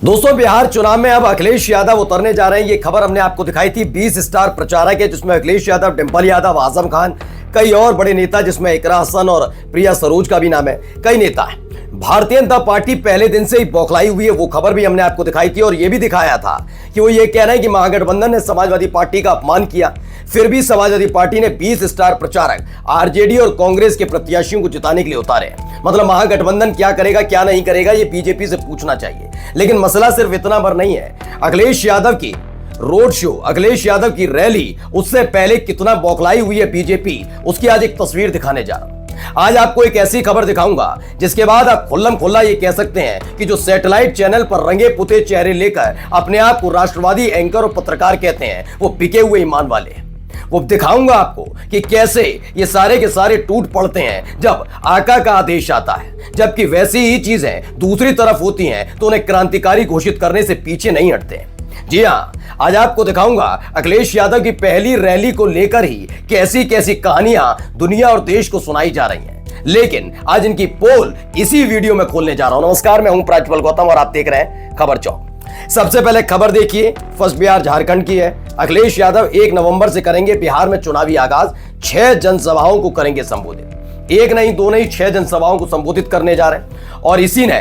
दोस्तों, बिहार चुनाव में अब अखिलेश यादव उतरने जा रहे हैं। ये खबर हमने आपको दिखाई थी। 20 स्टार प्रचारक है, जिसमें अखिलेश यादव, डिंपल यादव, आजम खान, कई और बड़े नेता, जिसमें इकरा हसन और प्रिया सरोज का भी नाम है। कई नेता हैं। भारतीय जनता पार्टी पहले दिन से ही बौखलाई हुई है। वो खबर भी हमने आपको दिखाई थी और ये भी दिखाया था कि वो ये कह रहे हैं कि महागठबंधन ने समाजवादी पार्टी का अपमान किया। फिर भी समाजवादी पार्टी ने 20 स्टार प्रचारक आरजेडी और कांग्रेस के प्रत्याशियों को जिताने के लिए उतारे हैं। मतलब महागठबंधन क्या करेगा क्या नहीं करेगा, ये बीजेपी से पूछना चाहिए। लेकिन मसला सिर्फ इतना भर नहीं है। अखिलेश यादव की रोड शो, अखिलेश यादव की रैली, उससे पहले कितना बौखलाई हुई है बीजेपी, उसकी आज एक तस्वीर दिखाने जा रहा हूं। आज आपको एक ऐसी खबर दिखाऊंगा जिसके बाद आप खुल्लम खुल्ला ये कह सकते हैं कि जो सैटेलाइट चैनल पर रंगे पुते चेहरे लेकर अपने आप को राष्ट्रवादी एंकर और पत्रकार कहते हैं, वो बिके हुए ईमान वाले हैं। वो दिखाऊंगा आपको कि कैसे ये सारे के सारे टूट पड़ते हैं जब आका का आदेश आता है, जबकि वैसी ही चीजें दूसरी तरफ होती हैं तो उन्हें क्रांतिकारी घोषित करने से पीछे नहीं हटते। जी हां, आज आपको दिखाऊंगा अखिलेश यादव की पहली रैली को लेकर ही कैसी कैसी कहानियां दुनिया और देश को सुनाई जा रही हैं। लेकिन आज इनकी पोल इसी वीडियो में खोलने जा रहा हूं। नमस्कार, मैं हूं प्रज्वल गौतम और आप देख रहे हैं खबर चौक। सबसे पहले खबर देखिए, फर्स्ट बिहार झारखंड की है। अखिलेश यादव 1 नवंबर से करेंगे बिहार में चुनावी आगाज। 6 जनसभाओं को करेंगे संबोधित। एक नहीं, दो नहीं, 6 जनसभाओं को संबोधित करने जा रहे हैं। और इसी ने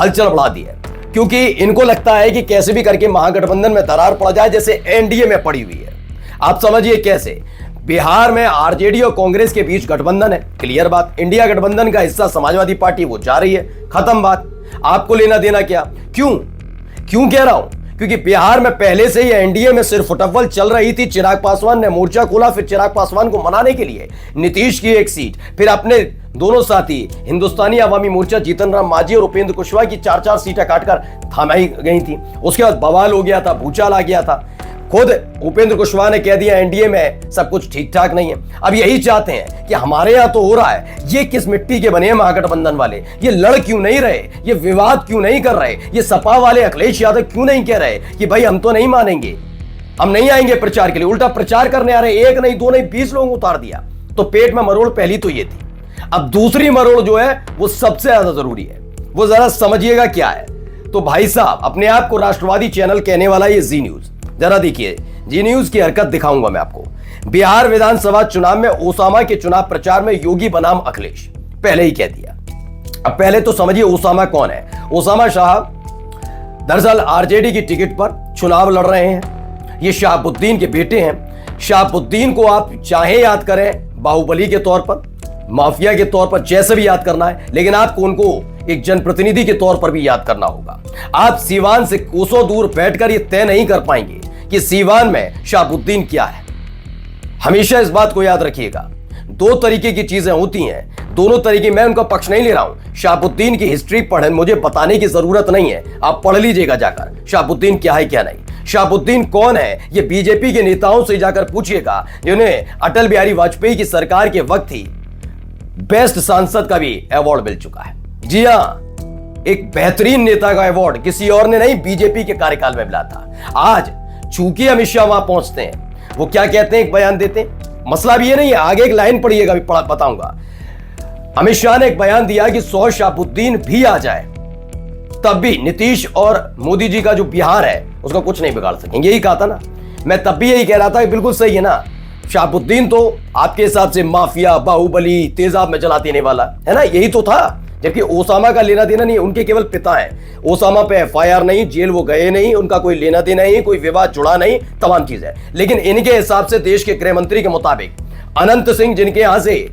हलचल बढ़ा दी है, क्योंकि इनको लगता है कि कैसे भी करके महागठबंधन में दरार पड़ जाए, जैसे एनडीए में पड़ी हुई है। आप समझिए कैसे। बिहार में आरजेडी और कांग्रेस के बीच गठबंधन है, क्लियर बात। इंडिया गठबंधन का हिस्सा समाजवादी पार्टी वो जा रही है, खत्म बात। आपको लेना देना क्या? क्यों कह रहा हूं? क्योंकि बिहार में पहले से ही एनडीए में सिर्फ फुटबॉल चल रही थी। चिराग पासवान ने मोर्चा खोला, फिर चिराग पासवान को मनाने के लिए नीतीश की एक सीट, फिर अपने दोनों साथी हिंदुस्तानी अवामी मोर्चा जीतन राम मांझी और उपेंद्र कुशवाहा की 4-4 सीटें काटकर थमाई गई थी। उसके बाद बवाल हो गया था, भूचाल आ गया था। खुद उपेंद्र कुशवाहा ने कह दिया एनडीए में सब कुछ ठीक ठाक नहीं है। अब यही चाहते हैं कि हमारे यहां तो हो रहा है, ये किस मिट्टी के बने हैं महागठबंधन वाले, ये लड़ क्यों नहीं रहे, ये विवाद क्यों नहीं कर रहे, ये सपा वाले अखिलेश यादव क्यों नहीं कह रहे कि भाई हम तो नहीं मानेंगे, हम नहीं आएंगे प्रचार के लिए, उल्टा प्रचार करने आ रहे। एक नहीं, दो नहीं, 20 लोगों को उतार दिया। तो पेट में मरोड़ पहली तो ये थी। अब दूसरी मरोड़ जो है वो सबसे ज्यादा जरूरी है। वो जरा समझिएगा क्या है। तो भाई साहब, अपने आप को राष्ट्रवादी चैनल कहने वाला ये जी न्यूज, जरा देखिए जी न्यूज की हरकत दिखाऊंगा मैं आपको। बिहार विधानसभा चुनाव में ओसामा के चुनाव प्रचार में योगी बनाम अखिलेश, पहले ही कह दिया। अब पहले तो समझिए ओसामा कौन है। ओसामा साहब दरअसल आरजेडी की टिकट पर चुनाव लड़ रहे हैं। ये शहाबुद्दीन के बेटे हैं। शहाबुद्दीन को आप चाहे याद करें बाहुबली के तौर पर, माफिया के तौर पर, जैसे भी याद करना है, लेकिन आपको उनको एक जनप्रतिनिधि के तौर पर भी याद करना होगा। आप सीवान से कोसों दूर बैठकर ये तय नहीं कर पाएंगे कि सीवान में शहाबुद्दीन क्या है। हमेशा इस बात को याद रखिएगा। 2 तरीके की चीजें होती हैं, दोनों तरीके, मैं उनका पक्ष नहीं ले रहा हूं। शहाबुद्दीन की हिस्ट्री पढ़े, मुझे बताने की जरूरत नहीं है, आप पढ़ लीजिएगा जाकर शहाबुद्दीन क्या है क्या नहीं। शहाबुद्दीन कौन है ये बीजेपी के नेताओं से जाकर पूछिएगा, जिन्हें अटल बिहारी वाजपेयी की सरकार के वक्त ही बेस्ट सांसद का भी अवार्ड मिल चुका है। जी हां, एक बेहतरीन नेता का अवार्ड किसी और ने नहीं, बीजेपी के कार्यकाल में मिला था। आज चूंकि अमित शाह वहां पहुंचते हैं, वो क्या कहते हैं, एक बयान देते हैं। मसला भी ये नहीं है, आगे एक लाइन पढ़िएगा, भी बताऊंगा। अमित शाह ने एक बयान दिया कि 100 शहाबुद्दीन भी आ जाए तब भी नीतीश और मोदी जी का जो बिहार है उसका कुछ नहीं बिगाड़ सकेंगे। यही कहा था ना, मैं तब भी यही कह रहा था कि बिल्कुल सही है ना। शहाबुद्दीन तो आपके हिसाब से माफिया, बाहुबली, तेजाब में जला देने वाला है ना, यही तो था। जबकि ओसामा का लेना देना नहीं, उनके केवल पिता हैं। ओसामा पे एफआईआर नहीं, जेल वो गए नहीं, उनका कोई लेना देना नहीं, कोई विवाद जुड़ा नहीं, तमाम चीजें। लेकिन इनके हिसाब से देश के गृह मंत्री के मुताबिक अनंत सिंह, जिनके यहां से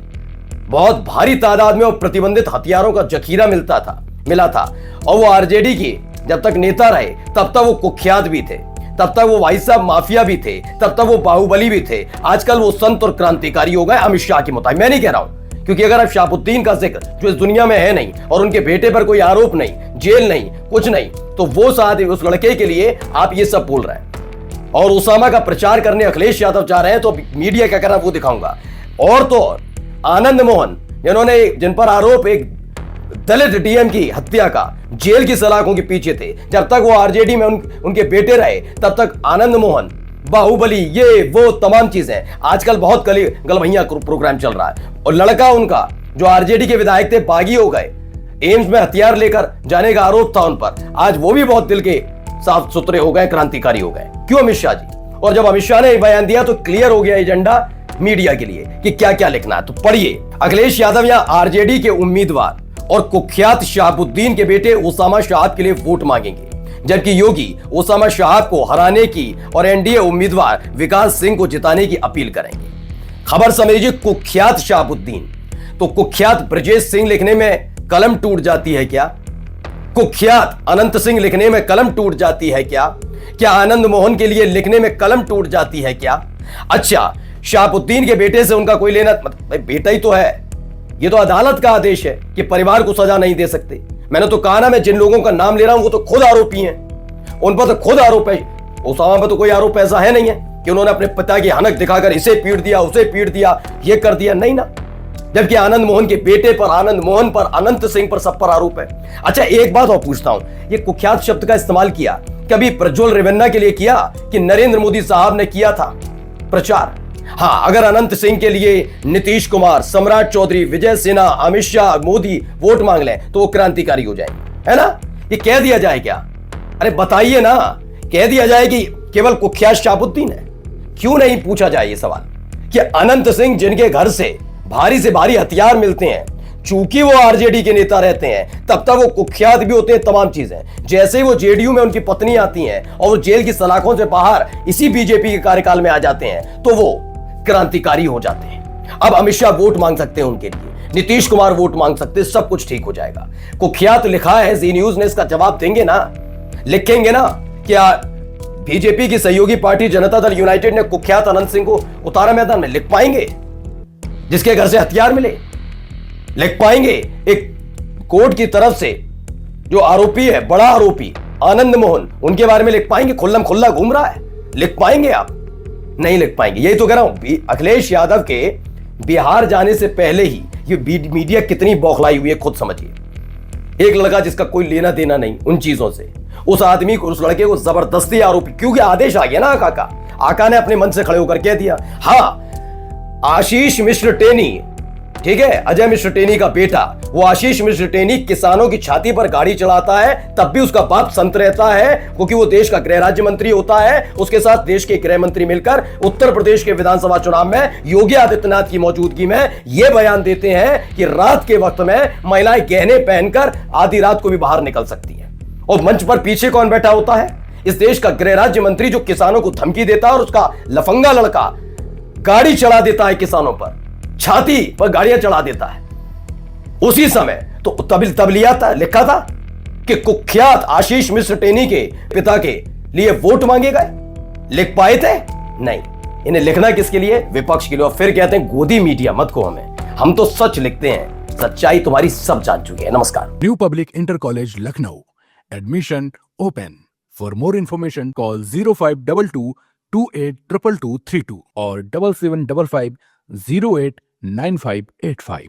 बहुत भारी तादाद में और प्रतिबंधित हथियारों का जखीरा मिला था, और वो आरजेडी की जब तक नेता रहे तब तक वो कुख्यात भी थे, तब तक वो भाई साहब माफिया भी थे, तब तक वो बाहुबली भी थे। आजकल वो संत और क्रांतिकारी हो गए अमित शाह के मुताबिक। मैं नहीं कह रहा हूं, क्योंकि अगर आप शहाबुद्दीन का जिक्र, जो इस दुनिया में है नहीं, और उनके बेटे पर कोई आरोप नहीं, जेल नहीं, कुछ नहीं, तो वो साथ उस लड़के के लिए आप ये सब बोल रहे हैं। और ओसामा का प्रचार करने अखिलेश यादव जा रहे हैं, तो मीडिया क्या कर रहा है वो दिखाऊंगा। और तो और आनंद मोहन, जिन पर आरोप एक दलित डीएम की हत्या का, जेल की सलाखों के पीछे थे, जब तक वो आरजेडी में उनके बेटे रहे तब तक आनंद मोहन, बाहुबली, ये वो तमाम चीजें। आजकल बहुत गलभैया प्रोग्राम चल रहा है, और लड़का उनका जो आरजेडी के विधायक थे बागी हो गए, एम्स में हथियार लेकर जाने का आरोप था उन पर, आज वो भी बहुत दिल के साफ सुथरे हो गए, क्रांतिकारी हो गए। क्यों अमित शाह जी? और जब अमित शाह ने बयान दिया तो क्लियर हो गया एजेंडा मीडिया के लिए कि क्या क्या लिखना है। तो पढ़िए, अखिलेश यादव या आरजेडी के उम्मीदवार और कुख्यात शहाबुद्दीन के बेटे ओसामा शाह के लिए वोट मांगेंगे, जबकि योगी ओसामा शाह को हराने की और एनडीए उम्मीदवार विकास सिंह को जिताने की अपील करेंगे। खबर समझिए, कुख्यात शहाबुद्दीन तो कुख्यात ब्रजेश सिंह लिखने में कलम टूट जाती है क्या? कुख्यात अनंत सिंह लिखने में कलम टूट जाती है क्या? क्या आनंद मोहन के लिए लिखने में कलम टूट जाती है क्या? अच्छा, शहाबुद्दीन के बेटे से उनका कोई लेना, बेटा ही तो है। ये तो अदालत का आदेश है कि परिवार को सजा नहीं दे सकते। मैंने तो कहा ना, मैं जिन लोगों का नाम ले रहा हूं वो तो खुद आरोपी हैं, उन पर तो खुद आरोप है। ओसामा पर तो कोई आरोप ऐसा है नहीं है कि उन्होंने अपने पिता की हनक दिखाकर इसे पीट दिया, उसे पीट दिया, ये कर दिया, नहीं ना। जबकि आनंद मोहन के बेटे पर, आनंद मोहन पर, अनंत सिंह पर, सब पर आरोप है। अच्छा, एक बात और पूछता हूं, ये कुख्यात शब्द का इस्तेमाल किया कभी प्रज्वल रेवन्ना के लिए किया कि नरेंद्र मोदी साहब ने किया था प्रचार? हाँ, अगर अनंत सिंह के लिए नीतीश कुमार, सम्राट चौधरी, विजय सिन्हा, अमित शाह, मोदी वोट मांग लें तो वो क्रांतिकारी हो जाएंगे, है ना? ये कह दिया जाए क्या? अरे बताइए ना, कह दिया जाए कि केवल कुख्यात शहाबुद्दीन है? क्यों नहीं पूछा जाए ये सवाल कि अनंत सिंह जिनके घर से भारी से भारी हथियार मिलते हैं, चूंकि वो आरजेडी के नेता रहते हैं, तब तक वो कुख्यात भी होते हैं, तमाम चीजें। जैसे ही वो जेडीयू में उनकी पत्नी आती हैं और वो जेल की सलाखों से बाहर इसी बीजेपी के कार्यकाल में आ जाते हैं तो वो क्रांतिकारी हो जाते हैं। अब अमित शाह वोट मांग सकते हैं उनके लिए, नीतीश कुमार वोट मांग सकते हैं, सब कुछ ठीक हो जाएगा। कुख्यात लिखा है, जी न्यूज ने इसका जवाब देंगे ना, लिखेंगे ना। क्या बीजेपी की सहयोगी पार्टी जनता दल यूनाइटेड ने कुख्यात अनंत सिंह को उतारा मैदान में? लिख पाएंगे? जिसके घर से हथियार मिले, लिख पाएंगे? एक कोर्ट की तरफ से जो आरोपी है, बड़ा आरोपी आनंद मोहन, उनके बारे में लिख पाएंगे? खुल्लम खुल्ला घूम रहा है, लिख पाएंगे आप? नहीं लिख पाएंगे। यही तो कह रहा हूं, अखिलेश यादव के बिहार जाने से पहले ही ये मीडिया कितनी बौखलाई हुई है, खुद समझिए। एक लड़का जिसका कोई लेना देना नहीं उन चीजों से, उस आदमी को, उस लड़के को जबरदस्ती आरोपी, क्योंकि आदेश आ गया ना आका का, आका ने अपने मन से खड़े होकर कह दिया। हाँ, आशीष मिश्र टेनी, ठीक है, अजय मिश्र टेनी का बेटा, वो आशीष मिश्र टेनी किसानों की छाती पर गाड़ी चढ़ाता है, तब भी उसका बाप संत रहता है, क्योंकि वो देश का गृह राज्य मंत्री होता है। उसके साथ देश के गृह मंत्री मिलकर उत्तर प्रदेश के विधानसभा चुनाव में योगी आदित्यनाथ की मौजूदगी में ये बयान देते हैं कि रात के वक्त में महिलाएं गहने पहनकर आधी रात को भी बाहर निकल सकती हैं। और मंच पर पीछे कौन बैठा होता है? इस देश का गृह राज्य मंत्री, जो किसानों को धमकी देता है, और उसका लफंगा लड़का गाड़ी चढ़ा देता है किसानों पर, छाती पर गाड़ियां चढ़ा देता है। उसी समय तो तब लिया था, लिखा था कि कुख्यात आशीष मिश्र टेनी के पिता के लिए वोट मांगे गए। लिख पाए थे? नहीं। इन्हें लिखना किसके लिए? विपक्ष के लिए। और फिर कहते हैं गोदी मीडिया मत को हमें, हम तो सच लिखते हैं, सच्चाई तुम्हारी सब जान चुके हैं। नमस्कार। New public inter college Lucknow, admission open. For more information call 0522 282232 और 7755 089585।